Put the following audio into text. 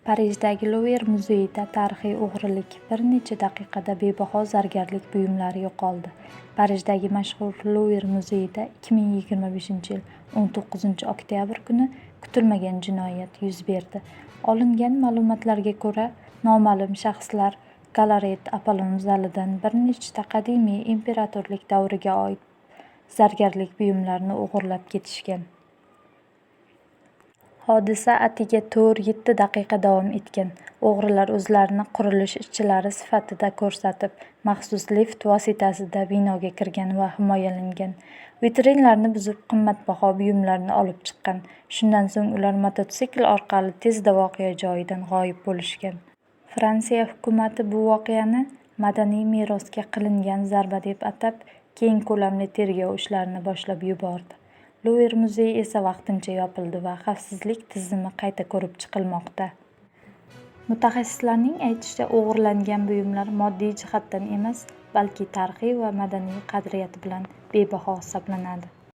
Parijdagi Luver muzeyida tarixiy o'g'rilik: bir necha daqiqada bebaho zargarlik buyumlari yo'qoldi. Parijdagi mashhur Luver muzeyida 2025-yil 19-oktyabr kuni kutilmagan jinoyat yuz berdi. Olingan ma'lumotlarga ko'ra, noma'lum shaxslar Galaret Apollon zalidan bir nechta qadimiy imperatorlik davriga oid zargarlik buyumlarini o'g'irlab ketishgan. Hodisa atigi 4-7 daqiqa davom etgan. O'g'rilar o'zlarini qurilish ishchilari sifatida ko'rsatib, maxsus lift vositasida binoga kirgan va himoyalangan. Vitrinlarni buzib, qimmatbaho buyumlarni olib chiqqan. Shundan so'ng ular mototsikl orqali tezda voqea joyidan g'oyib bo'lishgan. Fransiya hukumati bu voqeani madaniy merosga qilingan zarba deb atab, keng ko'lamli tergov ishlarini boshlab yubordi. Luver muzeyi esa vaqtincha yopildi va xavfsizlik tizimi qayta ko'rib chiqilmoqda. Mutaxassislarning aytishicha, o'g'irlangan buyumlar moddiy jihatdan emas, balki tarixiy va madaniy qadriyati bilan bebaho hisoblanadi.